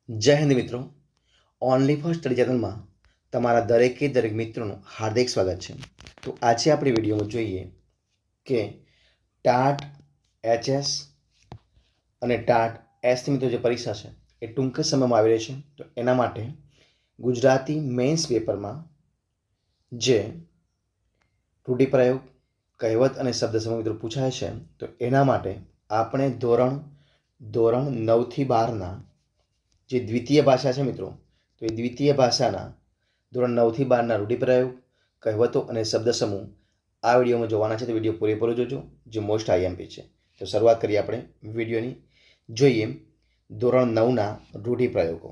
જય હિન્દ મિત્રો. Only for study ચેનલમાં તમારા દરેક મિત્રોનું હાર્દિક સ્વાગત છે. તો આજે આપણે વિડીયોમાં જોઈએ કે ટાટ એચએસ અને ટાટ એસની મિત્રો જે પરીક્ષા છે એ ટૂંક જ સમયમાં આવી રહી છે. તો એના માટે ગુજરાતી મેન્સ પેપરમાં જે રૂઢિપ્રયોગ, કહેવત અને શબ્દ સમૂહ મિત્રો પૂછાય છે, તો એના માટે આપણે ધોરણ 9થી 12ના જે દ્વિતીય ભાષા છે મિત્રો, તો એ દ્વિતીય ભાષાના ધોરણ 9થી 12ના રૂઢિપ્રયોગ, કહેવતો અને શબ્દ સમૂહ આ વિડીયોમાં જોવાના છે. તો વિડીયો પૂરેપૂરો જોજો, જે મોસ્ટ આઈએમપી છે. તો શરૂઆત કરીએ આપણે વિડીયોની. જોઈએ ધોરણ 9ના રૂઢિપ્રયોગો.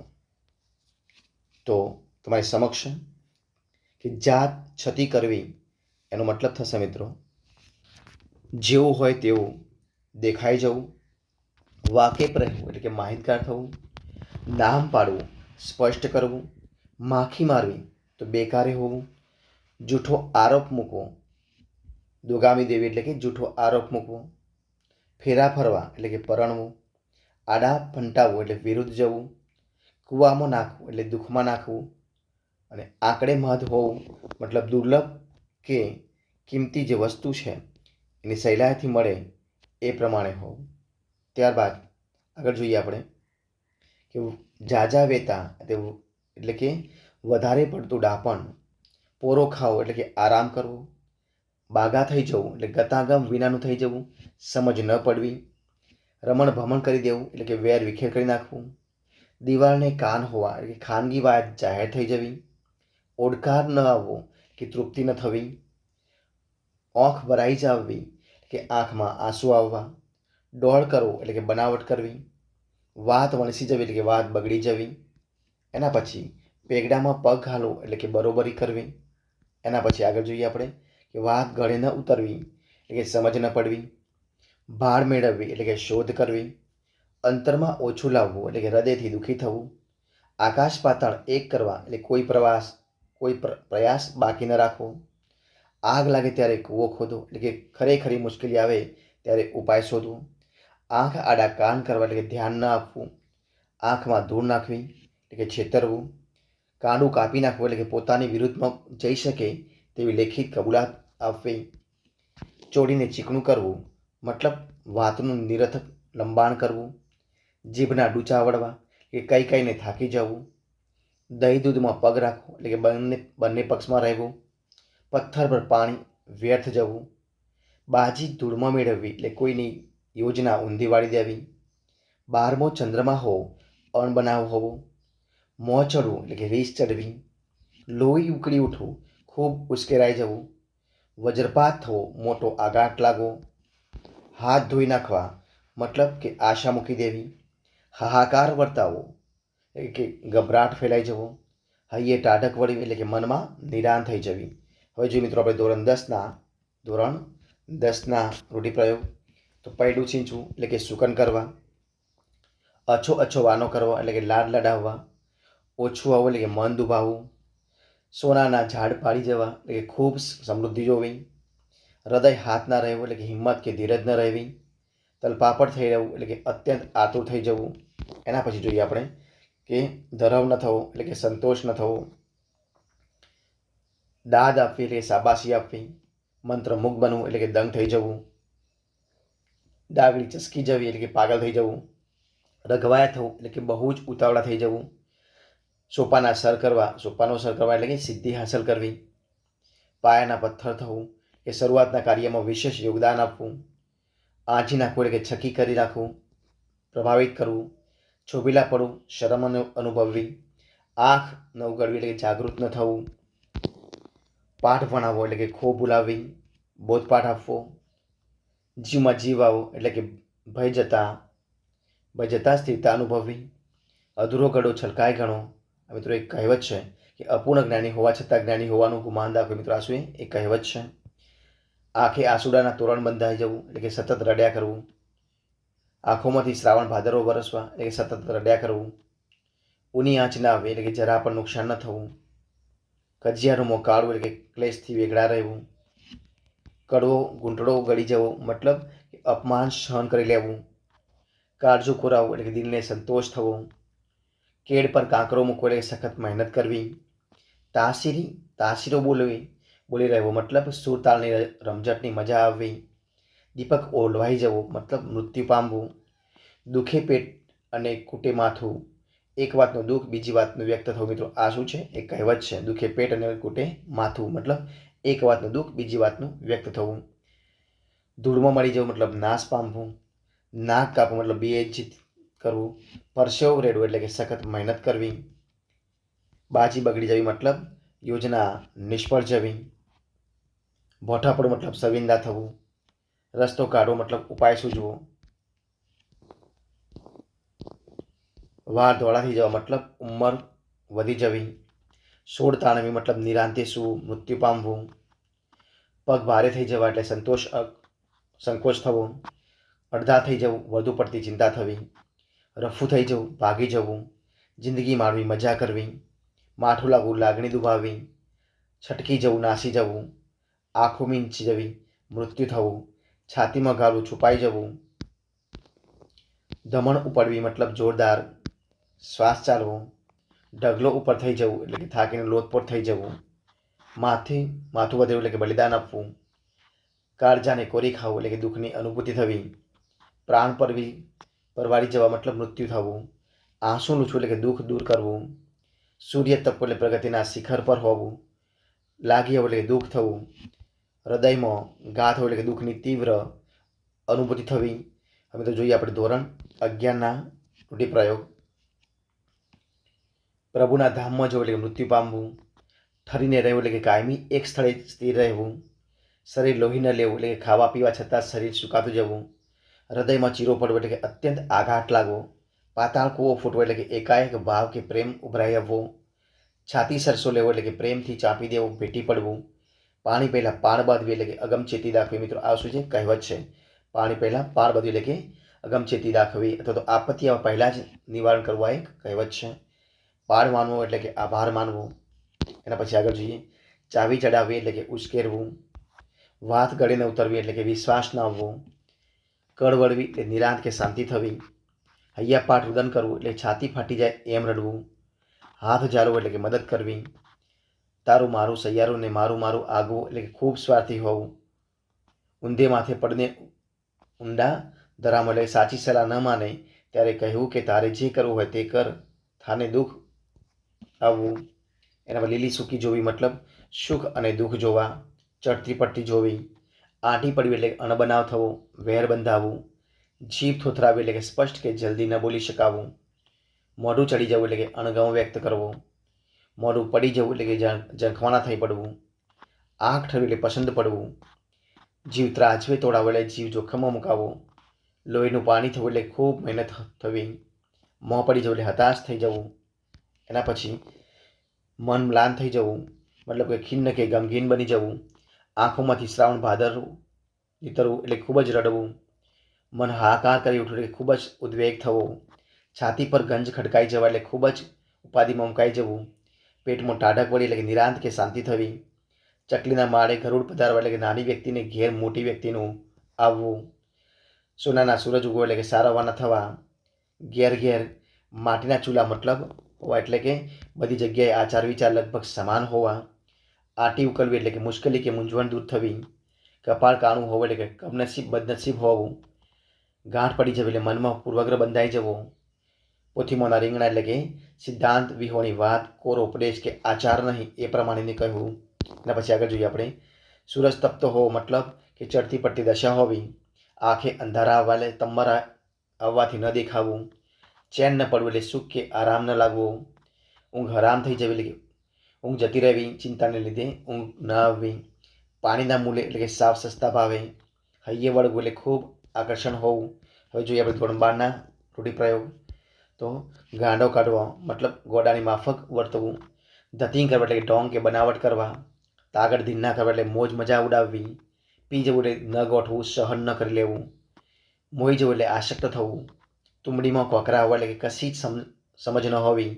તો તમારી સમક્ષ કે જાત છતી કરવી એનો મતલબ થશે મિત્રો જેવું હોય તેવું દેખાઈ જવું, વાકેફ રહેવું એટલે કે માહિતગાર થવું, નામ પાડવું, સ્પષ્ટ કરવું, માખી મારવી તો બેકારે હોવું, જૂઠો આરોપ મૂકવો, દોગામી દેવી એટલે કે જૂઠો આરોપ મૂકવો, ફેરા ફરવા એટલે કે પરણવું, આડા ફંટાવવું એટલે વિરુદ્ધ જવું, કૂવામાં નાખવું એટલે દુઃખમાં નાખવું, અને આંકડે મહદ હોવું મતલબ દુર્લભ કે કિંમતી જે વસ્તુ છે એની સહેલાઈથી મળે એ પ્રમાણે હોવું. ત્યારબાદ આગળ જોઈએ આપણે કે જાજા વેતા એટલે કે વધારે પડતું ડાપણ, પોરો ખાવો એટલે કે આરામ કરવો, બાગા થઈ જવું એટલે ગતાગમ વિનાનું થઈ જવું, સમજ ન પડવી, રમણ ભમણ કરી દેવું એટલે કે વેર વિખેર કરી નાખવું, દિવાળને કાન હોવા એટલે કે ખાનગી વાત જાહેર થઈ જવી, ઓડકાર ન આવવો કે તૃપ્તિ ન થવી, આંખ ભરાઈ જાવવી કે આંખમાં આંસુ આવવા, ડોળ કરવો એટલે કે બનાવટ કરવી, વાત વણસી જવી એટલે કે વાત બગડી જવી. એના પછી પેગડામાં પગ ઘાલવો એટલે કે બરોબરી કરવી. એના પછી આગળ જોઈએ આપણે કે વાત ગળે ન ઉતરવી એટલે કે સમજ ન પડવી, ભાળ મેળવવી એટલે કે શોધ કરવી, અંતરમાં ઓછું લાવવું એટલે કે હૃદયથી દુઃખી થવું, આકાશ પાતાળ એક કરવા એટલે કોઈ પ્રયાસ બાકી ન રાખવો, આગ લાગે ત્યારે કૂવો ખોદવો એટલે કે ખરેખરી મુશ્કેલી આવે ત્યારે ઉપાય શોધવો, આંખ આડા કાન કરવા એટલે કે ધ્યાન ન આપવું, આંખમાં ધૂળ નાખવી એટલે કે છેતરવું, કાંડું કાપી નાખવું એટલે કે પોતાની વિરુદ્ધમાં જઈ શકે તેવી લેખિત કબૂલાત આપવી, ચોડીને ચીકણું કરવું મતલબ વાતનું નિરર્થક લંબાણ કરવું, જીભના ડૂચા વળવા કે કઈ કઈને થાકી જવું, દહીં દૂધમાં પગ રાખવો એટલે કે બંને પક્ષમાં રહેવું, પથ્થર પર પાણી વ્યર્થ જવું, બાજી ધૂળમાં મેળવવી એટલે કોઈની યોજના ઊંધી વાળી દેવી, 12મો ચંદ્રમાં હોવો અણબનાવ હોવો, મોં ચડવું એટલે કે રીસ ચડવી, લોહી ઉકળી ઉઠવું ખૂબ ઉશ્કેરાઈ જવું, વજ્રપાત થવો મોટો આઘાત લાગવો, હાથ ધોઈ નાખવા મતલબ કે આશા મૂકી દેવી, હાહાકાર વર્તાવવો એટલે કે ગભરાટ ફેલાઈ જવો, હૈયે ટાઢક વળવી એટલે કે મનમાં નિરાન થઈ જવી. હવે જો મિત્રો આપણે ધોરણ 10ના રૂઢિપ્રયોગ. તો પૈડું છીંચવું એટલે કે સુકન કરવા, અછો વાનો કરવા એટલે કે લાડ લડાવવા, ઓછું આવવું એટલે કે મન દુભાવવું, સોનાના ઝાડ પાડી જવા એટલે કે ખૂબ સમૃદ્ધિ જોવી, હૃદય હાથ ના રહેવું એટલે કે હિંમત કે ધીરજ ન રહેવી, તલપાપડ થઈ રહેવું એટલે કે અત્યંત આતુર થઈ જવું. એના પછી જોઈએ આપણે કે ધરવ ન થવો એટલે કે સંતોષ ન થવો, દાદ આપવી એટલે કે શાબાશી આપવી, મંત્રમુગ્ધ બનવું એટલે કે દંગ થઈ જવું, ડાગડી ચસકી જવી એટલે કે પાગલ થઈ જવું, રઘવાયા થવું એટલે કે બહુ જ ઉતાવળા થઈ જવું, સોપાનો સર કરવા એટલે કે સિદ્ધિ હાંસલ કરવી, પાયાના પથ્થર થવું કે શરૂઆતના કાર્યમાં વિશેષ યોગદાન આપવું, આંચી નાખવું એટલે કે છકી કરી નાખવું, પ્રભાવિત કરવું, છોભીલા પડવું શરમ અનુભવવી, આંખ ન ઉગાડવી એટલે કે જાગૃત ન થવું, પાઠ ભણાવવો એટલે કે ખો ભૂલાવવી, બોધપાઠ આપવો, જીવમાં જીવ આવવો એટલે કે ભય જતા સ્થિરતા અનુભવવી, અધૂરો ગળો છલકાય ગણો. મિત્રો એક કહેવત છે કે અપૂર્ણ જ્ઞાની હોવા છતાં જ્ઞાની હોવાનું ગુમાન દાખવે. મિત્રો આ શું એ કહેવત છે. આંખે આંસુડાના તોરણ બંધાઈ જવું એટલે કે સતત રડ્યા કરવું, આંખોમાંથી શ્રાવણ ભાદરવો વરસવા એટલે કે સતત રડ્યા કરવું, ઊની આંચ ના આવે એટલે કે જરા પણ નુકસાન ન થવું, કજિયાનું મોં કાળું એટલે કે ક્લેશથી વેગળા રહેવું, કડવો ઘૂંટડો ગળી જવો મતલબ અપમાન સહન કરી લેવું, કાળજું ખોરાવવું એટલે કે દિલને સંતોષ થવો, કેડ પર કાંકરો મૂકવો એટલે સખત મહેનત કરવી. તાસીરી તાસીરો બોલવી બોલી રહેવો મતલબ સુર તાલની રમઝટની મજા આવવી. દીપક ઓલવાઈ જવો મતલબ મૃત્યુ પામવું. દુખે પેટ અને કૂટે માથું, એક વાતનું દુઃખ બીજી વાતનું વ્યક્ત થવું. મિત્રો આ શું છે? એક કહેવત છે. દુખે પેટ અને કૂટે માથું મતલબ એક વાતનું દુઃખ બીજી વાતનું વ્યક્ત થવું. ધૂળમાં મળી જવું મતલબ નાશ પામવું. નાક કાપવું મતલબ બેઇજ્જત કરવું. પરસેવો રેડવો એટલે કે સખત મહેનત કરવી. બાજી બગડી જવી મતલબ યોજના નિષ્ફળ જવી. ભોઠા પડવું મતલબ શર્મિંદા થવું. રસ્તો કાઢવો મતલબ ઉપાય સૂઝવો. વાળ ધોળા થઈ જવા મતલબ ઉંમર વધી જવી. સોળ તાણવી મતલબ નિરાંતે સૂવું, મૃત્યુ પામવું. પગ ભારે થઈ જવા એટલે સંકોચ થવો. અડધા થઈ જવું વધુ પડતી ચિંતા થવી. રફું થઈ જવું ભાગી જવું. જિંદગી માણવી મજા કરવી. માઠું લાગવું લાગણી દુભાવવી. છટકી જવું નાસી જવું. આંખો મીંચી જવી મૃત્યુ થવું. છાતીમાં ગાળવું છુપાઈ જવું. ધમણ ઉપડવી મતલબ જોરદાર શ્વાસ ચાલવો. ઢગલો ઉપર થઈ જવું એટલે કે થાકીને લોથપોટ થઈ જવું. માથું વધેવું એટલે કે બલિદાન આપવું. કાળજાને કોરી ખાવું એટલે કે દુઃખની અનુભૂતિ થવી. પ્રાણ પરવારી જવા મતલબ મૃત્યુ થવું. આંસુ લૂછવું એટલે કે દુઃખ દૂર કરવું. સૂર્ય તપવું એટલે પ્રગતિના શિખર પર હોવું. લાગી આવવું એટલે કે દુઃખ થવું. હૃદયમાં ઘા થવું એટલે કે દુઃખની તીવ્ર અનુભૂતિ થવી. હવે તો જોઈએ આપણે ધોરણ 11ના રૂઢિપ્રયોગ. પ્રભુના ધામમાં જવું એટલે કે મૃત્યુ પામવું. ઠરીને રહેવું એટલે કે કાયમી એક સ્થળે સ્થિર રહેવું. શરીર લોહી ન લેવું એટલે કે ખાવા પીવા છતાં શરીર સુકાતું જવું. હૃદયમાં ચીરો પડવો એટલે કે અત્યંત આઘાત લાગવો. પાતાળ કૂવો ફૂટવો એટલે કે એકાએક ભાવ કે પ્રેમ ઉભરાઈ આવવો. છાતી સરસો લેવો એટલે કે પ્રેમથી ચાંપી દેવો, ભેટી પડવું. પાણી પહેલાં પાળ બાંધવી એટલે કે અગમચેતી દાખવી. મિત્રો આ શું છે? કહેવત છે. પાણી પહેલાં પાળ બાંધવી એટલે કે અગમચેતી દાખવી અથવા તો આપત્તિ આવવા પહેલાં જ નિવારણ કરવું, એક કહેવત છે. પાળ માનવો એટલે કે આભાર માનવો. એના પછી આગળ જોઈએ. ચાવી ચડાવવી એટલે કે ઉશ્કેરવું. વાત ગળીને ઉતરવી એટલે કે વિશ્વાસ ન આવવો. કળવળવી એટલે નિરાંત કે શાંતિ થવી. હૈયાપાટ રુદન કરવું એટલે છાતી ફાટી જાય એમ રડવું. હાથ ઝાલવો એટલે કે મદદ કરવી. તારું મારું સૈયારું ને મારું મારું આગવું એટલે કે ખૂબ સ્વાર્થી હોવું. ઊંધે માથે પડને ઊંડા ધરામ એટલે સાચી સલાહ ન માને ત્યારે કહેવું કે તારે જે કરવું હોય તે કર, થાને દુઃખ આવવું. એના પર લીલી સૂકી જોવી મતલબ સુખ અને દુઃખ જોવા. ચડતી પડતી જોવી. આંટી પડવી એટલે અણબનાવ થવો, વેર બંધાવવું. જીભ થોથરાવી એટલે કે સ્પષ્ટ કે જલ્દી ન બોલી શકાવું. મોઢું ચડી જવું એટલે કે અણગમો વ્યક્ત કરવો. મોઢું પડી જવું એટલે કે ઝંખવાના થઈ પડવું. આંખ ઠરવી એટલે પસંદ પડવું. જીવ ત્રાજવે તોડાવો એટલે જીવ જોખમમાં મુકાવો. લોહીનું પાણી થવું એટલે ખૂબ મહેનત થવી. મોં પડી જવું એટલે હતાશ થઈ જવું. એના પછી મન મ્લાન થઈ જવું મતલબ કે ખિન્ન કે ગમગીન બની જવું. આંખોમાંથી શ્રાવણ ભાદરવું નીતરવું એટલે ખૂબ જ રડવું. મન હાહાકાર કરી ઉઠવું એટલે ખૂબ જ ઉદ્વેગ થવો. છાતી પર ગંજ ખડકાઈ જવા એટલે ખૂબ જ ઉપાધિમાં મુકાઈ જવું. પેટમાં ટાઢક વળી એટલે કે નિરાંત કે શાંતિ થવી. ચકલીના માળે ગરુડ પધારવા એટલે કે નાની વ્યક્તિને ઘેર મોટી વ્યક્તિનું આવવું. સોનાના સૂરજ ઉગવો એટલે કે સારાવાના થવા. ઘેર ઘેર માટીના ચૂલા મતલબ હોવા એટલે કે બધી જગ્યાએ આચાર વિચાર લગભગ સમાન હોવા. આટી ઉકલવી એટલે કે મુશ્કેલી કે મૂંઝવણ દૂર થવી. કપાળ કાણું હોવું એટલે કે કમનસીબ બદનસીબ હોવું. ગાંઠ પડી જવી એટલે મનમાં પૂર્વગ્રહ બંધાઈ જવો. પોથીમાંના રીંગણા એટલે કે સિદ્ધાંત વિહોણી વાત, કોરો ઉપદેશ કે આચાર નહીં એ પ્રમાણેની કહેવું. એના પછી આગળ જોઈએ આપણે. સૂરજ તપતો હોવો મતલબ કે ચડતી પડતી દશા હોવી. આંખે અંધારા વાલે તમરા આવવાથી ન દેખાવું. ચેન ન પડવું એટલે સુખ કે આરામ ન લાગવો. ઊંઘ હરામ થઈ જવી એટલે કે ઊંઘ જતી રહેવી, ચિંતાને લીધે ઊંઘ ન આવવી. પાણીના મૂલે એટલે કે સાવ સસ્તા ભાવે. હૈયે વળગવું એટલે ખૂબ આકર્ષણ હોવું. હવે જોઈએ આપણે ધોરણ 12ના રૂઢિપ્રયોગ. તો ગાંડો કાઢવો મતલબ ગોડાની માફક વર્તવું. ધતિંગ કરવા એટલે કે ઢોંગ કે બનાવટ કરવા. તાગડ ધીન્ના કરવા એટલે મોજ મજા ઉડાવવી. પી જવું એટલે ન ગોઠવું, સહન ન કરી લેવું. મોઈ જવું એટલે આસક્ત થવું. તુમડીમાં કોકરા હોવા એટલે કે કશી જ સમજ ન હોવી.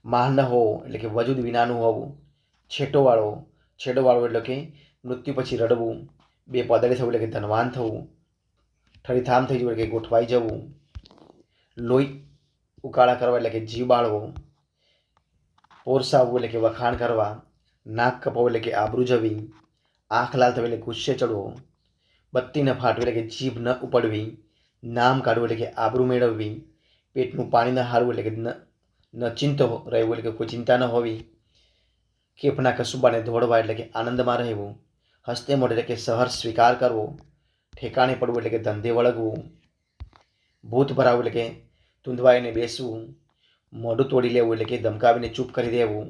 માલ ન હોવો એટલે કે વજૂદ વિનાનું હોવું. છેડોવાળો એટલે કે મૃત્યુ પછી રડવું. બે પદડે થવું એટલે કે ધનવાન થવું. ઠરીથામ થઈ જવું એટલે કે ગોઠવાઈ જવું. લોહી ઉકાળા કરવા એટલે કે જીવ બાળવો, પોરસાવવું એટલે કે વખાણ કરવા, નાક કપાવવું એટલે કે આબરૂ જવી, આંખ લાલ થવી એટલે ગુસ્સે ચડવો, બત્તી ન ફાટવી એટલે કે જીભ ન ઉપડવી, નામ કાઢવું એટલે કે આબરૂ મેળવવી, પેટનું પાણી ન હારવું એટલે કે ન ચિંતો રહેવું એટલે કે કોઈ ચિંતા ન હોવી, કેફના કસુબાને ધોળવા એટલે કે આનંદમાં રહેવું, હસ્તે મોઢે એટલે કે સહર્ષ સ્વીકાર કરવો, ઠેકાણે પડવું એટલે કે ધંધે વળગવું, ભૂત ભરાવવું એટલે કે ધૂંધવાઈને બેસવું, મોઢું તોડી લેવું એટલે કે ધમકાવીને ચૂપ કરી દેવું.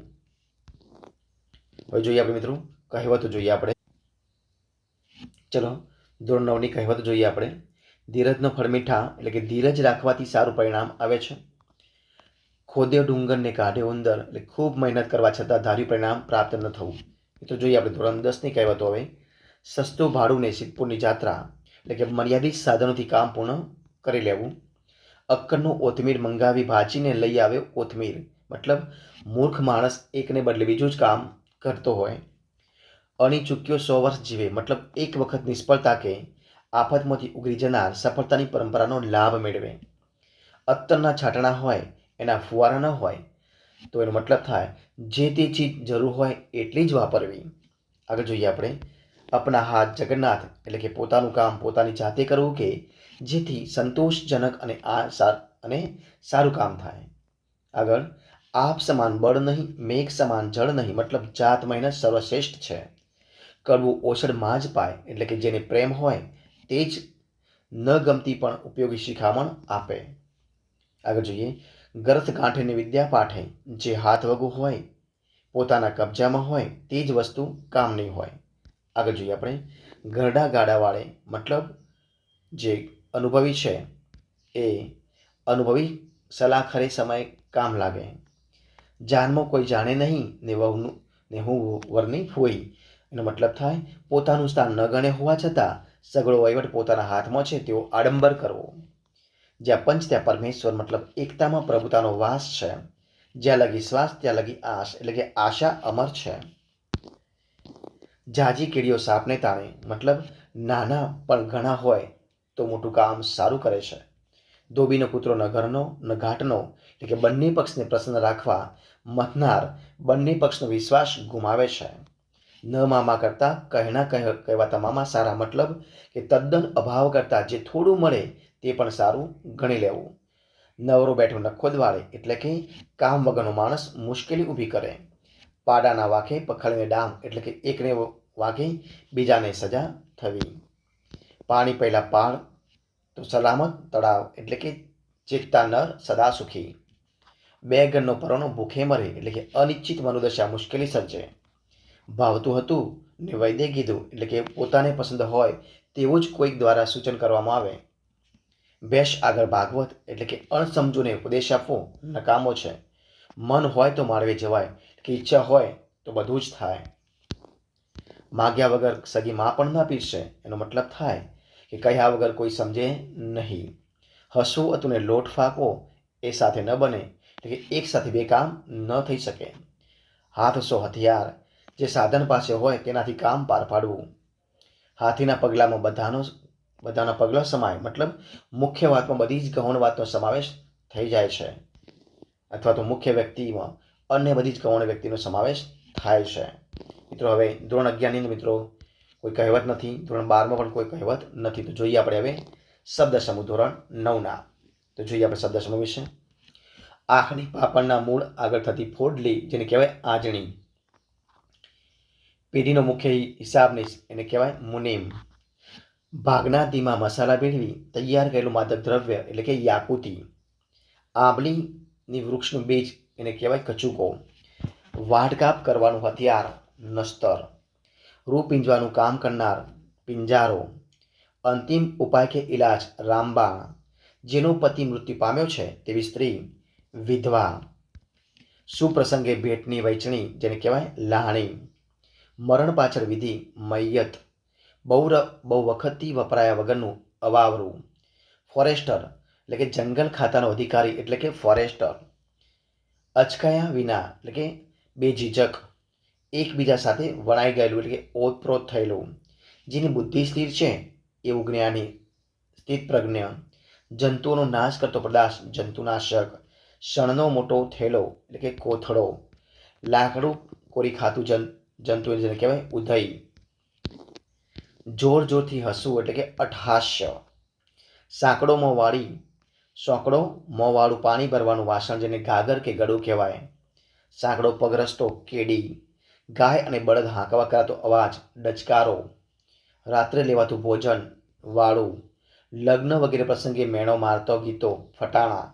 હવે જોઈએ આપણે મિત્રો કહેવતો જોઈએ આપણે. ચલો ધોરણ 9ની કહેવત જોઈએ આપણે. ધીરજનો ફળ મીઠા એટલે કે ધીરજ રાખવાથી સારું પરિણામ આવે છે. ખોદ્યો ડુંગરને કાઢે ઉંદર એટલે ખૂબ મહેનત કરવા છતાં ધાર્યું પરિણામ પ્રાપ્ત ન થવું. મિત્રો જોઈએ આપણે ધોરણ 10ની કહેવતો હવે. સસ્તું ભાડું ને સિદ્ધપુરની જાત્રા એટલે કે મર્યાદિત સાધનોથી કામ પૂર્ણ કરી લેવું. અક્કરનું ઓથમીર મંગાવી ભાજીને લઈ આવ્યો કોથમીર, મતલબ મૂર્ખ માણસ એકને બદલે બીજું જ કામ કરતો હોય. અણી ચૂક્યો 100 વર્ષ જીવે, મતલબ એક વખત નિષ્ફળતા કે આફતમાંથી ઉગરી જનાર સફળતાની પરંપરાનો લાભ મેળવે. અત્તરના છાંટણા હોય એના ફુવારા ન હોય, તો એનો મતલબ થાય જે તે ચીજ જરૂર હોય એટલી જ વાપરવી. આગળ જોઈએ આપણે. અપના હાથ જગન્નાથ એટલે કે પોતાનું કામ પોતાની જાતે કરવું કે જેથી સંતોષજનક અને સારું કામ થાય. આગળ. આપ સમાન બળ નહીં, મેઘ સમાન જળ નહીં, મતલબ જાત મહેનત સર્વશ્રેષ્ઠ છે. કરવું ઓસડમાં જ પાય એટલે કે જેને પ્રેમ હોય તે જ ન ગમતી પણ ઉપયોગી શિખામણ આપે. આગળ જોઈએ. ગર્થ ગાંઠે વિદ્યા પાઠે, જે હાથ વગું હોય પોતાના કબજામાં હોય તે જ વસ્તુ કામની હોય. આગળ જોઈએ આપણે. ગરડા ગાડાવાળે, મતલબ જે અનુભવી છે એ અનુભવી સલાહ ખરે સમય કામ લાગે. જાનમાં કોઈ જાણે નહીં ને હું વરની ફોઈ, એનો મતલબ થાય પોતાનું સ્થાન ન ગણે હોવા છતાં સગળો વહીવટ પોતાના હાથમાં છે તેવો આડંબર કરવો. જ્યાં પંચ ત્યાં પરમેશ્વર, મતલબ એકતામાં પ્રભુતાનો વાસ છે. જ્યાં લગી શ્વાસ ત્યાં લગી આશ એટલે કે આશા અમર છે. જાજી કીડીઓ સાપને તાણે, મતલબ નાના પણ ઘણા હોય તો મોટું કામ સારું કરે છે. ધોબીનો કૂતરો ન ઘરનો ન ઘાટનો એટલે કે બંને પક્ષને પ્રસન્ન રાખવા મથનાર બંને પક્ષનો વિશ્વાસ ગુમાવે છે. ન મામા કરતાં કહેણા કહેવાતા મામા સારા, મતલબ કે તદ્દન અભાવ કરતાં જે થોડું મળે તે પણ સારું ગણી લેવું. નવરો બેઠો નખો દ્વાળે એટલે કે કામ વગરનો માણસ મુશ્કેલી ઊભી કરે. પાડાના વાંકે પખાડીને ડામ એટલે કે એકને વાંકે બીજાને સજા થવી. પાણી પહેલા પાળ તો સલામત તળાવ એટલે કે ચેતતા નર સદા સુખી. બે ગણનો પરોનો ભૂખે મરે એટલે કે અનિશ્ચિત મનોદશા મુશ્કેલી સર્જે. ભાવતું હતું ને વૈદ્ય કીધું એટલે કે પોતાને પસંદ હોય તેવું જ કોઈક દ્વારા સૂચન કરવામાં આવે. બેશ આગળ ભાગવત એટલે કે અણસમજુને ઉપદેશ આપવો નકામો છે. મન હોય તો માળવે જવાય કે ઈચ્છા હોય તો બધું જ થાય. માગ્યા વગર સગી માં પણ ન પીરશે, એનો મતલબ થાય કે કહ્યા વગર કોઈ સમજે નહીં. હસવું હતું ને લોટ ફાંકવો એ સાથે ન બને એટલે કે એક સાથે બે કામ ન થઈ શકે. હાથ સો હથિયાર, જે સાધન પાસે હોય તેનાથી કામ પાર પાડવું. હાથીના પગલામાં બધાના પગલા સમાય, મતલબ મુખ્ય વાતમાં બધી જ ગૌણ વાતનો સમાવેશ થઈ જાય છે, અથવા તો મુખ્ય વ્યક્તિમાં અન્ય બધી જ ગૌણ વ્યક્તિનો સમાવેશ થાય છે. મિત્રો હવે ધોરણ 11ની મિત્રો કોઈ કહેવત નથી, ધોરણ 12માં પણ કોઈ કહેવત નથી. તો જોઈએ આપણે હવે શબ્દ સમૂહ ધોરણ 9ના. તો જોઈએ આપણે શબ્દ સમૂહ વિશે. આંખની પાપણના મૂળ આગળ થતી ફોડલી જેને કહેવાય આંજણી. પેઢીનો મુખ્ય હિસાબનીશ એને કહેવાય મુનેમ. ભાગના ધીમા મસાલા ભેળવી તૈયાર કરેલું માદક દ્રવ્ય એટલે કે યાકુતી. આંબલીની વૃક્ષનું બીજ એને કહેવાય કચુકો. વાઢકાપ કરવાનું હથિયાર નસ્તર. રૂ પીંજવાનું કામ કરનાર પિંજારો. અંતિમ ઉપાય કે ઇલાજ રામબાણ. જેનો પતિ મૃત્યુ પામ્યો છે તેવી સ્ત્રી વિધવા. સુપ્રસંગે ભેટની વહેંચણી જેને કહેવાય લાહણી. મરણ પાછળ વિધિ મૈયત. બહુ વખતથી વપરાયા વગરનું અવાવરું. ફોરેસ્ટર એટલે કે જંગલ ખાતાનો અધિકારી એટલે કે ફોરેસ્ટર. અચકાયા વિના એટલે કે બેઝીઝક. એકબીજા સાથે વણાઈ ગયેલું એટલે કે ઓતપ્રોત થયેલું. જેની બુદ્ધિ સ્થિર છે એવું જ્ઞાની. સ્થિત પ્રજ્ઞ. જંતુઓનો નાશ કરતો પદાર્થ જંતુનાશક. શણનો મોટો થેલો એટલે કે કોથળો, લાકડું કોરી ખાતું જંતુ જેને કહેવાય ઉધઈ, જોર જોરથી હસવું એટલે કે અટ્ટહાસ્ય, સાંકડો મોંવાળી સોંકડો મોંવાળું પાણી ભરવાનું વાસણ જેને ગાગર કે ગળું કહેવાય, સાંકડો પગરસ્તો કેડી, ગાય અને બળદ હાંકવા કરાતો અવાજ ડચકારો, રાત્રે લેવાતું ભોજન વાળું, લગ્ન વગેરે પ્રસંગે મેણો મારતો ગીતો ફટાણા,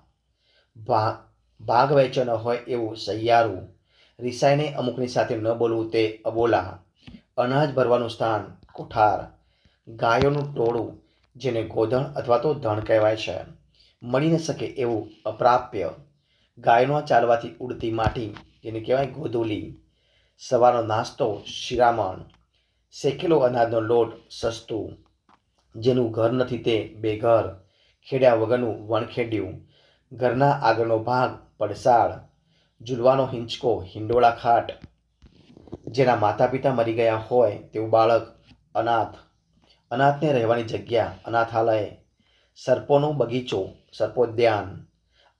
ભાગ વહેંચો ન હોય એવું સહિયારું, રિસાઈને અમુકની સાથે ન બોલવું તે અબોલા, અનાજ ભરવાનું સ્થાન કોઠાર, ગાયોનું ટોળું જેને ગોધણ અથવા તો ધણ કહેવાય છે, મળી ન શકે એવું અપ્રાપ્ય, ગાયનો ચાલવાથી ઉડતી માટી જેને કહેવાય ગોધુલી, સવારનો નાસ્તો શિરામણ, શેકેલો અનાજનો લોટ સસ્તું, જેનું ઘર નથી તે બેઘર, ખેડ્યા વગરનું વણખેડ્યું, ઘરના આગળનો ભાગ પડસાળ, ઝૂલવાનો હિંચકો હિંડોળા ખાટ, જેના માતા પિતા મરી ગયા હોય તેવું બાળક અનાથ, અનાથને રહેવાની જગ્યા અનાથાલય, સર્પોનો બગીચો સર્પોદ્યાન,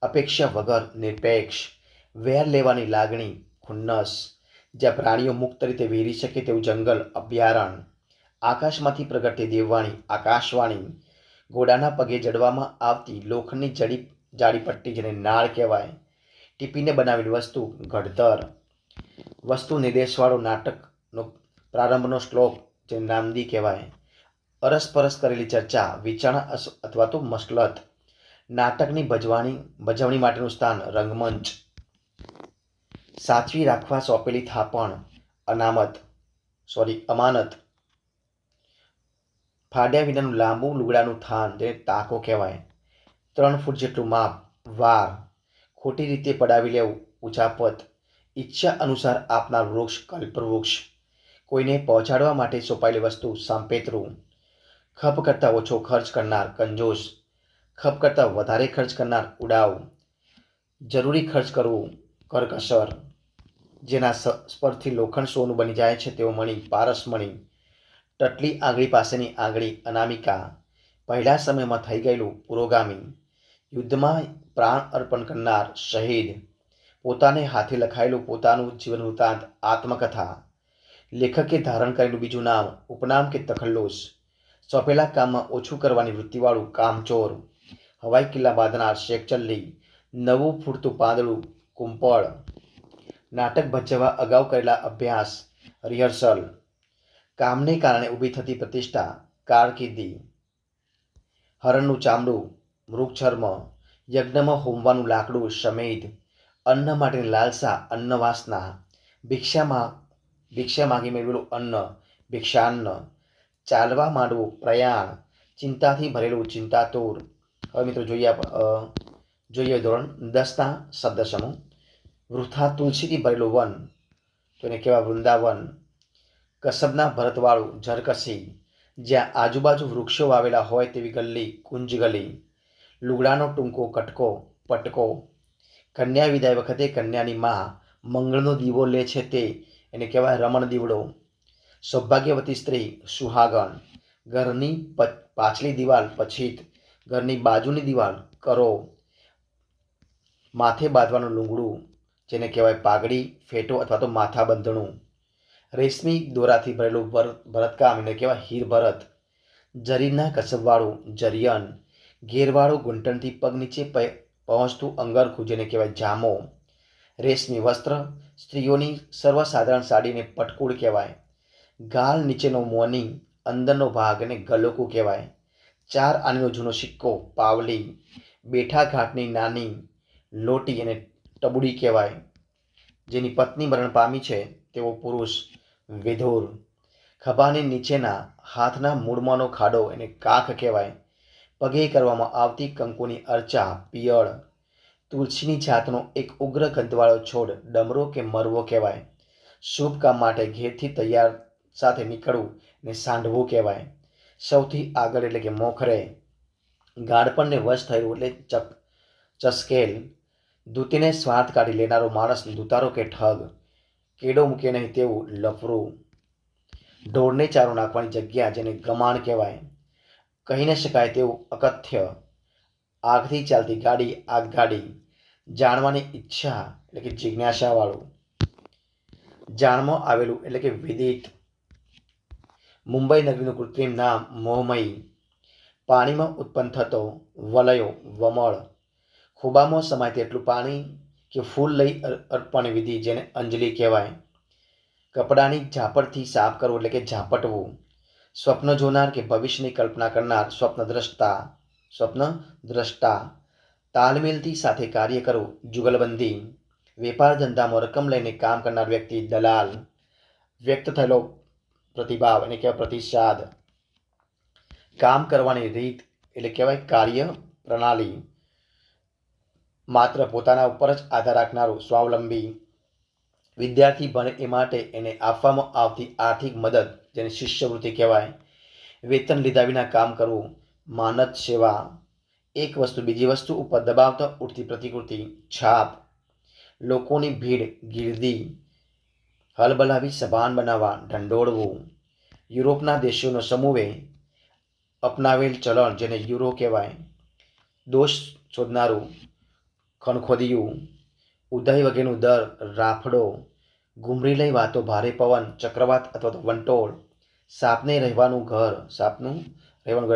અપેક્ષા વગર નિરપેક્ષ, વેર લેવાની લાગણી ખુન્નસ, જ્યાં પ્રાણીઓ મુક્ત રીતે વિહરી શકે તેવું જંગલ અભયારણ્ય, આકાશમાંથી પ્રગટતી દેવવાણી આકાશવાણી, ઘોડાના પગે જડવામાં આવતી લોખંડની જાડી પટ્ટી જેને નાળ કહેવાય, ટીપીને બનાવેલી વસ્તુ ઘડતર, વસ્તુ નિર્દેશવાળો નાટકનો પ્રારંભનો શ્લોક જે નામદી કહેવાય, અરસપરસ કરેલી ચર્ચા વિચારણા અથવા તો મસલત, નાટકની ભજવણી માટેનું સ્થાન રંગમંચ, સાચવી રાખવા સોંપેલી થાપણ અમાનત, ફાડ્યા વિનાનું લાંબુ લુગડાનું થાન જેને તાકો કહેવાય, 3 ફૂટ જેટલું માપ વાર, ખોટી રીતે પડાવી લેવું ઉચાપત, ઈચ્છા અનુસાર આપનાર વૃક્ષ કલ્પવૃક્ષ, કોઈને પહોંચાડવા માટે સોંપાયેલી વસ્તુ સાંપેતરું, ખપ કરતાં ઓછો ખર્ચ કરનાર કંજૂસ, ખપ કરતાં વધારે ખર્ચ કરનાર ઉડાવ, જરૂરી ખર્ચ કરવું કરકસર, જેના સ્પર્શથી લોખંડ સોનું બની જાય છે તેવો મણી પારસમણી, ટટલી આંગળી પાસેની આંગળી અનામિકા, પહેલા સમયમાં થઈ ગયેલું પુરોગામી, યુદ્ધમાં પ્રાણ અર્પણ કરનાર શહીદ, પોતાને હાથે લખાયેલું પોતાનું જીવન વૃત્તાંત આત્મકથા, લેખકે ધારણ કરેલું બીજું નામ ઉપનામ કે તખલ્લુસ, સોંપેલા કામમાં ઓછું કરવાની વૃત્તિવાળું કામચોર, હવાઈ કિલ્લા બાંધનાર શેખચલ્લી, નવું ફૂટતું પાંદડું કુંપળ, નાટક ભજવવા અગાઉ કરેલા અભ્યાસ રિહર્સલ, કામને કારણે ઊભી થતી પ્રતિષ્ઠા કારકિર્દી, હરણનું ચામડું મૃગચર્મ, યજ્ઞમાં હોમવાનું લાકડું શમેદ, અન્ન માટેની લાલસા અન્નવાસના, ભિક્ષા માગી મેળવેલું અન્ન ભિક્ષાન્ન, ચાલવા માંડવું પ્રયાણ, ચિંતાથી ભરેલું ચિંતાતુર. હવે મિત્રો જોઈએ ધોરણ 10ના શબ્દ સમૂહ. વૃથા તુલસીથી ભરેલું વન તો એને કહેવાય વૃંદાવન. કસબના ભરતવાળું ઝરકસી, જ્યાં આજુબાજુ વૃક્ષો વાવેલા હોય તેવી ગલ્લી કુંજ ગલી. લુગડાનો ટૂંકો કટકો પટકો. કન્યા વિદાય વખતે કન્યાની મા મંગળનો દીવો લે છે તે એને કહેવાય રમણ દીવડો. સૌભાગ્યવતી સ્ત્રી સુહાગણ. ઘરની પાછલી દિવાલ પછીત, ઘરની બાજુની દિવાલ કરો. માથે બાંધવાનું લુંગડું જેને કહેવાય પાઘડી ફેટો અથવા તો માથા બંધણું. રેશમી દોરાથી ભરેલું ભરતકામ એને કહેવાય હીર ભરત. જરીના કસબવાળું જરિયન. ઘેરવાળું ઘૂંટણથી પગ નીચે પહોંચતું અંગરખું જેને કહેવાય જામો. રેશમી વસ્ત્ર સ્ત્રીઓની સર્વસાધારણ સાડીને પટકુળ કહેવાય. ગાલ નીચેનો મોની, અંદરનો ભાગ એને ગલોકું કહેવાય. 4 આનીનો જૂનો સિક્કો પાવલી. બેઠા ઘાટની નાની લોટી એને ટબુડી કહેવાય. જેની પત્ની મરણ પામી છે તેવો પુરુષ વિધુર. ખભાની નીચેના હાથના મૂળમાંનો ખાડો એને કાખ કહેવાય. પગે કરવામાં આવતી કંકુની અર્ચા પિયળ. તુલસીની જાતનો એક ઉગ્ર ગંધવાળો છોડ ડમરો કે મરવો કહેવાય. શુભ કામ માટે ઘેરથી તૈયાર સાથે નીકળવું ને સાંઢવું કહેવાય. સૌથી આગળ એટલે કે મોખરે. ગાળપણને વશ થયેલું એટલે ચસ્કેલ. દૂતીને સ્વાર્થ કાઢી લેનારો માણસ દૂતારો કે ઠગ. કેડો મૂકે નહીં તેવું લફરું. ઢોરને ચારો નાખવાની જગ્યા જેને ગમાણ કહેવાય. કહી ન શકાય તેવું અકથ્ય. આગથી ચાલતી ગાડી આગગાડી. જાણવાની ઈચ્છા એટલે કે જિજ્ઞાસાવાળું, જાણમાં આવેલું એટલે કે વિદિત, મુંબઈ નગરીનું કૃત્રિમ નામ મોહમયી, પાણીમાં ઉત્પન્ન થતો વલયો વમળ, ખોબામાં સમાય તેટલું પાણી કે ફૂલ લઈ અર્પણ વિધિ જેને અંજલિ કહેવાય, કપડાની ઝાપટથી સાફ કરવું એટલે કે ઝાપટવું, સ્વપ્ન જોનાર કે ભવિષ્યની કલ્પના કરનાર સ્વપ્નદ્રષ્ટા, તાલમેલથી સાથે કાર્ય કરવું જુગલબંધી, વેપાર ધંધામાં રકમ લઈને કામ કરનાર વ્યક્તિ દલાલ, વ્યક્ત થયેલો પ્રતિભાવ એને કહેવાય પ્રતિસાદ, કામ કરવાની રીત એટલે કહેવાય કાર્ય પ્રણાલી, માત્ર પોતાના ઉપર જ આધાર રાખનારું સ્વાવલંબી, વિદ્યાર્થી ભણે એ માટે એને આપવામાં આવતી આર્થિક મદદ જેને શિષ્યવૃત્તિ કહેવાય, વેતન લીધા વિના કામ કરવું માનદ સેવા, એક વસ્તુ બીજી વસ્તુ ઉપર દબાવતા ઉઠતી પ્રતિકૃતિ છાપ, લોકોની ભીડ ગીર્દી, હલબલાવી સભાન બનાવવા ઢંઢોળવું, યુરોપના દેશોનો સમૂહે અપનાવેલ ચલણ જેને યુરો કહેવાય, દોષ શોધનારું ખનખોદિયું, ઉદય વગેરેનું દર રાફડો, ઘૂમરી લઈ વાતો ભારે પવન ચક્રવાત અથવા તો વંટોળ, સાપનું રહેવાનું ઘર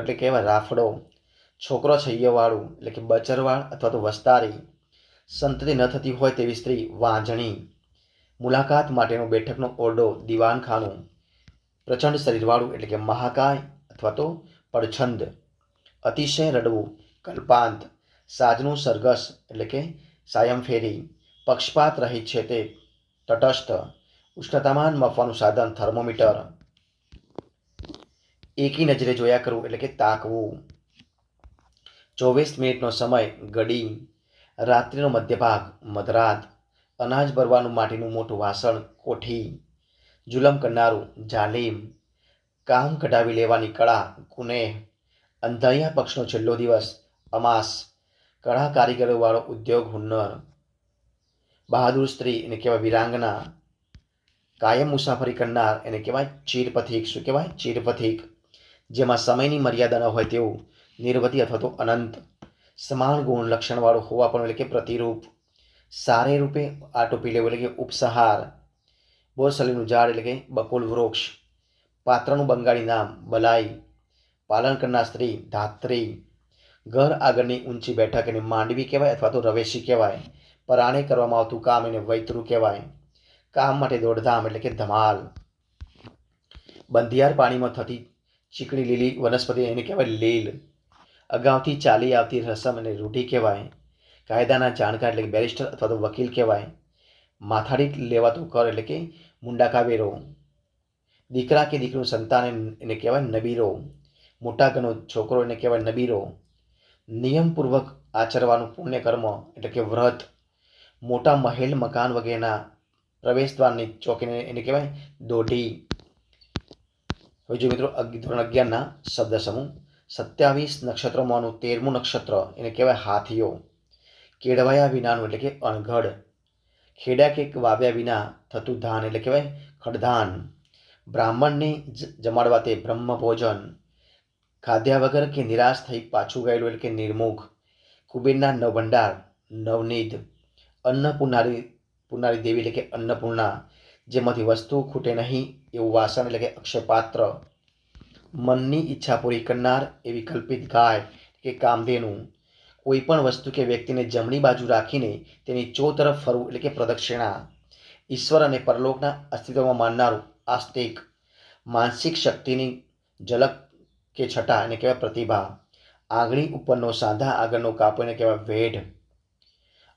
એટલે કહેવાય રાફડો, છોકરો છૈયાવાળું એટલે કે બચરવાળ અથવા તો વસ્તારી, સંતતિ ન થતી હોય તેવી સ્ત્રી વાંજણી, મુલાકાત માટેનો બેઠકનો ઓરડો દિવાનખાનું, પ્રચંડ શરીરવાળું એટલે કે મહાકાય અથવા તો પડછંદ, અતિશય રડવું કલ્પાંત, સાજનું સરઘસ એટલે કે સાયમફેરી, પક્ષપાત રહિત છે તે તટસ્થ, ઉષ્ણતામાન માપવાનું સાધન થર્મોમીટર, એકી નજરે જોયા કરવું એટલે કે તાકવું, 24 મિનિટનો સમય ઘડી, રાત્રિનો મધ્યભાગ મધરાત, અનાજ ભરવાનું માટીનું મોટું વાસણ કોઠી, જુલમ કરનારું જાલિમ, કામ કઢાવી લેવાની કળા કુનેહ, અંધારિયા પક્ષનો છેલ્લો દિવસ અમાસ, કળા કારીગરો વાળો ઉદ્યોગ હુન્નર, બહાદુર સ્ત્રી એને કહેવાય વિરાંગના, કાયમ મુસાફરી કરનાર એને કહેવાય ચીરપથિક. શું કહેવાય? ચીરપથિક. જેમાં સમયની મર્યાદા ન હોય તેવું નિર્વધિ અથવા તો અનંત, સમાન ગુણ લક્ષણવાળું હોવા પણ એટલે કે પ્રતિરૂપ, સારે રૂપે આટોપી લેવું એટલે કે ઉપસહાર, બોરસલીનું ઝાડ એટલે કે બકુલ વૃક્ષ, પાત્રનું બંગાળી નામ બલાઈ, પાલન કરનાર સ્ત્રી ધાત્રી, ઘર આગળની ઊંચી બેઠક એને માંડવી કહેવાય અથવા તો રવેશી કહેવાય, પરાણે કરવામાં આવતું કામ એને વૈતરું કહેવાય, કામ માટે દોડધામ એટલે કે ધમાલ, બંધિયાર પાણીમાં થતી ચીકણી લીલી વનસ્પતિ એને કહેવાય લીલ, અગાઉથી ચાલી આવતી રસમ અને રૂઢિ કહેવાય, કાયદાના જાણકાર એટલે કે બેરિસ્ટર અથવા તો વકીલ કહેવાય, માથાડી લેવાતો કર એટલે કે મુંડાકાવેરો, દીકરા કે દીકરીનું સંતાન એને કહેવાય નબીરો, મોટા ઘરનો છોકરો એને કહેવાય નબીરો, નિયમપૂર્વક આચરવાનું પુણ્યકર્મ એટલે કે વ્રત, મોટા મહેલ મકાન વગેરેના પ્રવેશદ્વારની ચોકીને એને કહેવાય દોઢી. હવે જો મિત્રો ધોરણ 11ના શબ્દ સમૂહ, 27 નક્ષત્રોમાંનું 13મું નક્ષત્ર એને કહેવાય હાથીઓ, કેળવાયા વિનાનું એટલે કે અણઘડ, ખેડા કે વાવ્યા વિના થતું ધાન એટલે કહેવાય ખડધાન, બ્રાહ્મણને જમાડવા તે બ્રહ્મ ભોજન, ખાધ્યા વગર કે નિરાશ થઈ પાછું ગયેલું એટલે કે નિર્મુખ, કુબેરના નવભંડાર નવનિધ, પૂરનારી દેવી એટલે કે અન્નપૂર્ણા, જેમાંથી વસ્તુ ખૂટે નહીં એવું વાસણ એટલે કે અક્ષયપાત્ર, મનની ઈચ્છા પૂરી કરનાર એવી કલ્પિત ગાય કે કામધેનુ, કોઈ પણ વસ્તુ કે વ્યક્તિને જમણી બાજુ રાખીને તેની તરફ ફરવું એટલે કે પ્રદક્ષિણા, ઈશ્વર અને પરલોકના અસ્તિત્વમાં માનનારું આસ્તિક, માનસિક શક્તિની ઝલક કે છટા એને કહેવાય પ્રતિભા, આંગળી ઉપરનો સાંધા આગળનો કાપો એને કહેવાય વેઢ,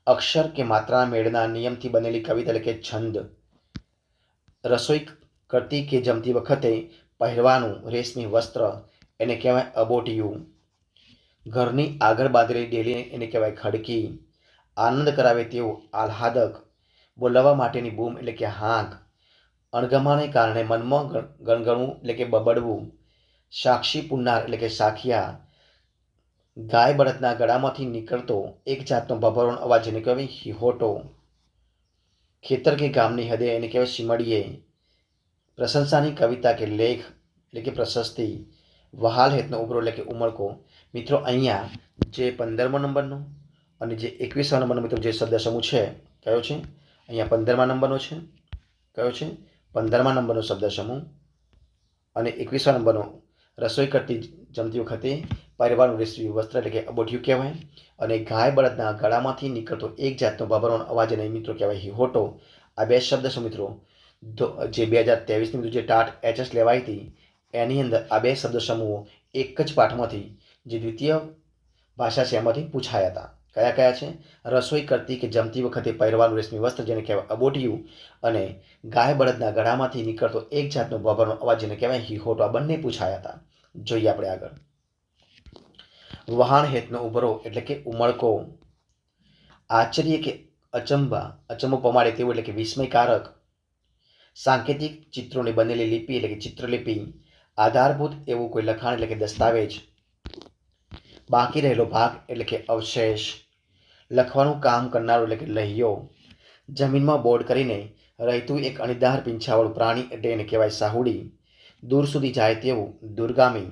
અક્ષર કે માત્રાના મેળના નિયમથી બનેલી કવિતા એટલે કે છંદ, રસોઈ કરતી કે જમતી વખતે પહેરવાનું રેશમી વસ્ત્ર એને કહેવાય અબોટિયું, ઘરની આગળ બાંધેલી ડેલી એને કહેવાય ખડકી, આનંદ કરાવે તેવું આહ્લાદક, બોલાવવા માટેની બૂમ એટલે કે હાંક, અણગમાને કારણે મનમાં ગણગણવું એટલે કે બબડવું, સાક્ષી પુનનાર એટલે કે સાખિયા, ગાય બળદના ગળામાંથી નીકળતો એક જાતનો ભભરવાનો અવાજ એને કહેવાય હિહોટો, ખેતર કે ગામની હદે એને કહેવાય સીમડીએ, પ્રશંસાની કવિતા કે લેખ એટલે કે પ્રશસ્તિ, વહાલ હેતનો ઉભરો એટલે કે ઉમળકો. મિત્રો અહીંયા જે 15મો નંબરનો અને જે 21મા નંબરનો મિત્રો જે શબ્દ સમૂહ છે કયો છે? અહીંયા 15મા નંબરનો છે. કયો છે? 15મા નંબરનો શબ્દ સમૂહ. અને 21મા નંબરનો રસોઈ કરતી જમતી વખતે પહેરવાનું રેશમી વસ્ત્ર એટલે કે અબોટિયું કહેવાય. અને ગાય બળદના ગળામાંથી નીકળતો એક જાતનો ભભરવાનો અવાજ અને મિત્રો કહેવાય હિહોટો. આ બે શબ્દ છે મિત્રો જે 2023ની મિત્રો જે ટાટ એચએસ લેવાઈ હતી એની અંદર આ બે શબ્દ સમૂહો એક જ પાઠમાંથી જે દ્વિતીય ભાષા છે એમાંથી પૂછાયા હતા. કયા કયા છે? રસોઈ કરતી કે જમતી વખતે પહેરવાનું રેશમી વસ્ત્ર જેને કહેવાય અબોટિયું અને ગાય બળદના ગળામાંથી નીકળતો એક જાતનો ભભરનો અવાજ જેને કહેવાય હિહોટો. આ બંને પૂછાયા હતા. જોઈએ આપણે આગળ. વહાણ હેતનો ઉભરો એટલે કે ઉમળકો. આશ્ચર્ય કે અચંબો પમાડે તેવું એટલે કે વિસ્મયકારક. સાંકેતિક ચિત્રોની બનેલી લિપિ એટલે કે ચિત્રલિપિ. આધારભૂત એવું કોઈ લખાણ એટલે કે દસ્તાવેજ. બાકી રહેલો ભાગ એટલે કે અવશેષ. લખવાનું કામ કરનારો એટલે કે લહિયો. જમીનમાં બોર્ડ કરીને રહેતું એક અણીદાર પીંછાવાળું પ્રાણી એટલે એને કહેવાય સાહુડી. દૂર સુધી જાય તેવું દૂરગામી.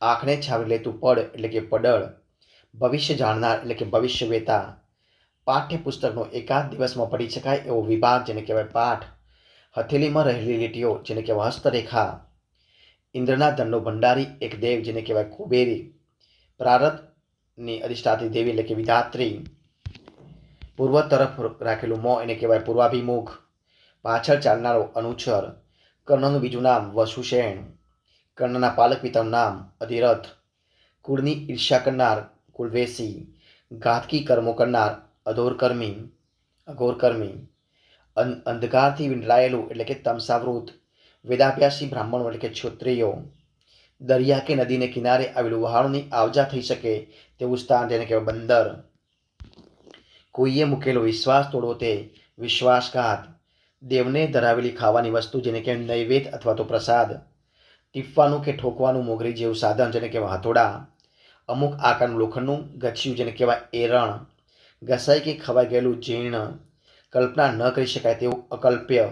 આંખને છાવરી લેતું પડ એટલે કે પડળ. ભવિષ્ય જાણનાર એટલે કે ભવિષ્યવેતા. પાઠ્યપુસ્તકનો એકાદ દિવસમાં પઢી શકાય એવો વિભાગ જેને કહેવાય પાઠ. હથેલીમાં રહેલી લીટીઓ જેને કહેવાય હસ્તરેખા. ઇન્દ્રના ધનનો ભંડારી એક દેવ જેને કહેવાય કુબેરી. પ્રારબ્ધની અધિષ્ઠાતી દેવી એટલે કે વિધાત્રી. પૂર્વ તરફ રાખેલું મોં એને કહેવાય પૂર્વાભિમુખ. પાછળ ચાલનારો અનુચર. કર્ણનું બીજું નામ વસુસેન. કર્ણના પાલક પિતાનું નામ અધિરથ. કુળની ઈર્ષ્યા કરનાર કુલવેશી. ઘાતકી કર્મો કરનાર અઘોરકર્મી. અંધકારથી વીંટળાયેલું એટલે કે તમસાવૃત. વેદાભ્યાસી બ્રાહ્મણો એટલે કે ક્ષત્રિયો. દરિયા કે નદીને કિનારે આવેલું વહાણોની આવજા થઈ શકે તેવું સ્થાન જેને કહેવાય બંદર. કોઈએ મૂકેલો વિશ્વાસ તોડવો તે વિશ્વાસઘાત. દેવને ધરાવેલી ખાવાની વસ્તુ જેને કહેવાય નૈવેદ્ય અથવા તો પ્રસાદ. ટીપવાનું કે ઠોકવાનું મોગરી જેવું સાધન જેને કહેવાય હથોડા. અમુક આકારનું લોખંડનું ગચ્છિયું જેને કહેવાય એરણ. ઘસાઈ કે ખવાઈ ગયેલું જીર્ણ. કલ્પના ન કરી શકાય તેવું અકલ્પ્ય.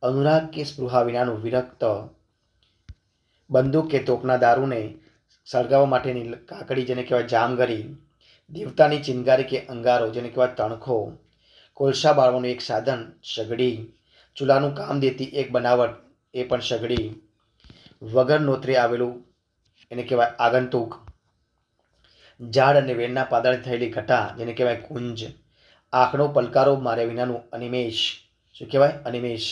અનુરાગ કે સ્પૃહા વિનાનું વિરક્ત. બંદૂક કે તોપના દારૂને સળગાવવા માટેની કાકડી જેને કહેવાય જામગરી. દેવતાની ચિનગારી કે અંગારો જેને કહેવાય તણખો. કોલસા બાળવાનું એક સાધન સગડી. ચૂલાનું કામ દેતી એક બનાવટ એ પણ સગડી. વગર નોતરે આવેલું એને કહેવાય આગંતુક. ઝાડ અને વેલના પાદળે થયેલી ઘટા જેને કહેવાય કુંજ. આંખનો પલકારો માર્યા વિનાનું અનિમેષ. શું કહેવાય? અનિમેષ.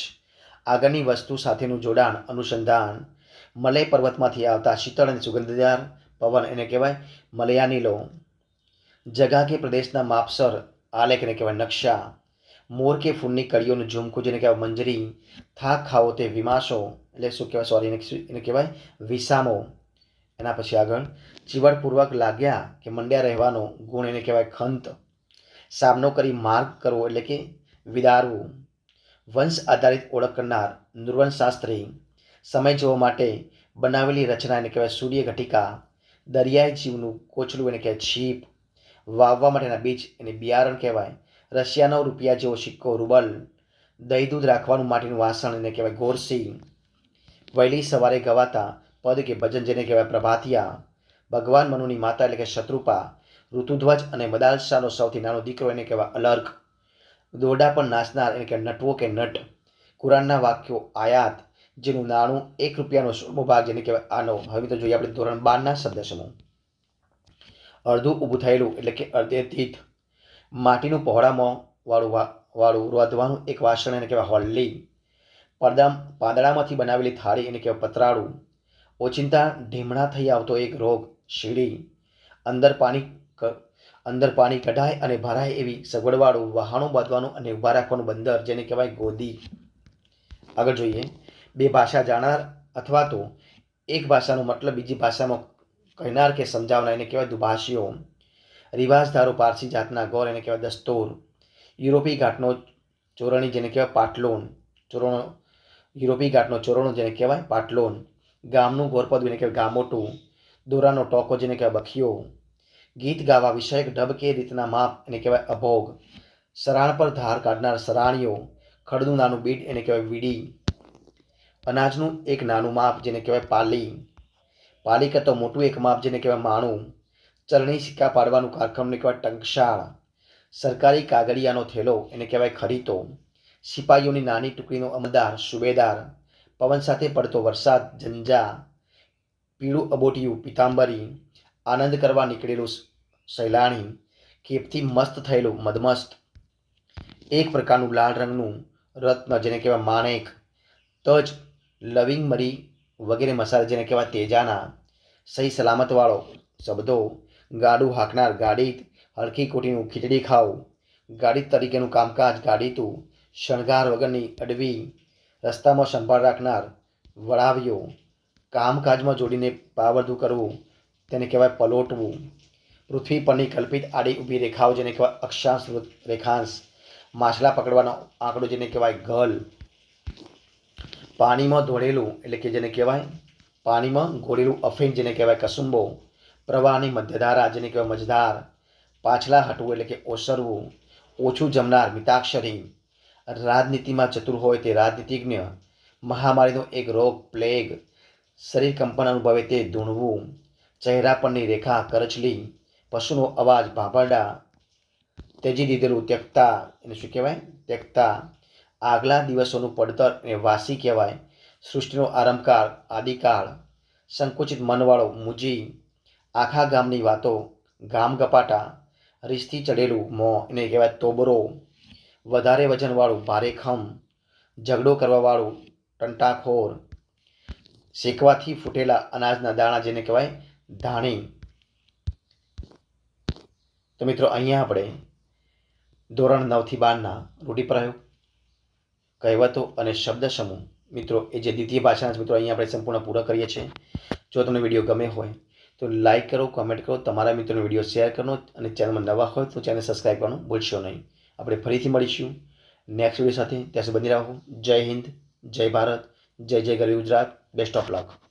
આગળની વસ્તુ સાથેનું જોડાણ અનુસંધાન. મલય પર્વતમાંથી આવતા શીતળ અને સુગંધદાર પવન એને કહેવાય મલયાનીલો. જગા કે પ્રદેશના માપસર આલેખ એને કહેવાય નકશા. મોર કે ફૂલની કળીઓનું ઝુમખું જેને કહેવાય મંજરી. થાક ખાવો તે વિમાશો એટલે શું કહેવાય એને કહેવાય વિસામો. એના પછી આગળ ચીવડપૂર્વક લાગ્યા કે મંડ્યા રહેવાનો ગુણ એને કહેવાય ખંત. સામનો કરી માર્ગ કરવો એટલે કે વિદારવું. વંશ આધારિત ઓળખ કરનાર નૃવંશશાસ્ત્રી. સમય જોવા માટે બનાવેલી રચના એને કહેવાય સૂર્ય ઘટિકા. દરિયાઈ જીવનું કોચલું એને કહેવાય છીપ. વાવવા માટેના બીજ એને બિયારણ કહેવાય. રશિયાનો રૂપિયા જેવો સિક્કો રૂબલ. દહીં દૂધ રાખવાનું માટેનું વાસણ એને કહેવાય ગોરસી. વહેલી સવારે ગવાતા પદ કે ભજન જેને કહેવાય પ્રભાતિયા. ભગવાન મનુની માતા એટલે કે શત્રુપા. ઋતુધ્વજ અને મદાલસાનો સૌથી નાનો દીકરો એને કહેવાય અલર્ક. દોરડા પર નાચનાર એને કહેવાય નટવો કે નટ. કુરાનના વાક્યો આયાત જેનું નાણું ₹1નો ભાગ જેને કહેવાય આનો. હવે મિત્રો જોઈએ આપણે ધોરણ 12ના શબ્દ સમૂહ. અડધું ઊભું થયેલું એટલે કે અર્ધેતીત. માટીનું પહોળામાં વાળું રોધવાનું એક વાસણ એને કહેવાય હોલ્લી. પાંદડામાંથી બનાવેલી થાળી એને કહેવાય પતરાળું. ઓચિંતા ઢીમણા થઈ આવતો એક રોગ શીડી. અંદર પાણી કઢાય અને ભરાય એવી સગવડવાળું વહાણો બાંધવાનું અને ઊભા રાખવાનું બંદર જેને કહેવાય ગોદી. આગળ જોઈએ. બે ભાષા જાણનાર અથવા તો એક ભાષાનો મતલબ બીજી ભાષામાં કહેનાર કે સમજાવનાર એને કહેવાય દુભાષીઓ. રિવાજદારો પારસી જાતના ગોર એને કહેવાય દસ્તૂર. યુરોપી ઘાટનો ચોરણી જેને કહેવાય પાટલોન. યુરોપી ઘાટનો ચોરણો જેને કહેવાય પાટલોન. ગામનું ગોરપદ એને કહેવાય ગામોટું. દોરાનો ટોકો જેને કહેવાય બખિયો. ગીત ગાવા વિષયક ઢબ કે રીતના માપ એને કહેવાય અભોગ. સરાણ પર ધાર કાઢનાર સરાણીઓ. ખડનું નાનું બીટ એને કહેવાય વીડી. અનાજનું એક નાનું માપ જેને કહેવાય પાલી. પાલી કરતાં મોટું એક માપ જેને કહેવાય માણું. ચલણી સિક્કા પાડવાનું કારખાનું કહેવાય ટંકશાળ. સરકારી કાગળિયાનો થેલો એને કહેવાય ખરીતો. સિપાહીઓની નાની ટુકડીનો અમલદાર સુબેદાર. પવન સાથે પડતો વરસાદ ઝંઝા. પીળું અબોટિયું પિતાંબરી. આનંદ કરવા નીકળેલું સહેલાણી. કેપથી મસ્ત થયેલું મદમસ્ત. એક પ્રકારનું લાલ રંગનું રત્ન જેને કહેવાય માણેક. તજ લવિંગ મરી વગેરે મસાલા જેને કહેવાય તેજાના. સહી સલામતવાળો શબ્દો. ગાડું હાંકનાર ગાડીત. હલકી કોટીનું ખીચડી ખાવ. ગાડીત તરીકેનું કામકાજ ગાડીતું. શણગાર વગરની અડવી. રસ્તામાં સંભાળ રાખનાર વળાવ્યો. કામકાજમાં જોડીને પાવરધું કરવું તેને કહેવાય પલોટવું. પૃથ્વી પરની કલ્પિત આડી ઊભી રેખાઓ જેને કહેવાય અક્ષાંશ રેખાંશ. માછલા પકડવાનો આંકડો જેને કહેવાય ગલ. પાણીમાં દોડેલું એટલે કે જેને કહેવાય પાણીમાં ઘોળેલું અફીણ જેને કહેવાય કસુંબો. પ્રવાહની મધ્યધારા જેને કહેવાય મજધાર. પાછલા હટવું એટલે કે ઓસરવું. ઓછું જમનાર મિતાક્ષરી. રાજનીતિમાં ચતુર હોય તે રાજનીતિજ્ઞ. મહામારીનો એક રોગ પ્લેગ. શરીર કંપન અનુભવે તે ધૂણવું. ચહેરા પરની રેખા કરચલી. પશુનો અવાજ ભાભરડા. તેજી દીધેલું ત્યક્તા એને શું કહેવાય ત્યક્તા. આગલા દિવસોનું પડતર એને વાસી કહેવાય. સૃષ્ટિનો આરંભકાળ આદિકાળ. સંકુચિત મનવાળો મુજી. આખા ગામની વાતો ગામ ગપાટા. રીસથી ચડેલું મોં એને કહેવાય તોબરો. વધારે વજનવાળું ભારેખમ. ઝઘડો કરવાવાળું ટંટાખોર. શેકવાથી ફૂટેલા અનાજના દાણા જેને કહેવાય ધાણી. તો મિત્રો અહીંયા આપણે ધોરણ 9 થી 12ના રૂઢિપ્રયોગ, કહેવતો અને શબ્દ સમૂહ મિત્રો એ જે દ્વિતીય ભાષાના મિત્રો અહીંયા આપણે સંપૂર્ણ પૂરા કરીએ છીએ. જો તમને વિડીયો ગમે હોય તો લાઇક કરો, કમેન્ટ કરો, તમારા મિત્રોને વિડીયો શેર કરો અને ચેનલમાં નવા હોય તો ચેનલ સબસ્ક્રાઈબ કરવાનું ભૂલશો નહીં. આપણે ફરીથી મળીશું નેક્સ્ટ વિડીયો સાથે. ત્યાં સુધી બની રહો. જય હિન્દ, જય ભારત, જય જય ગરવી ગુજરાત. Best of luck.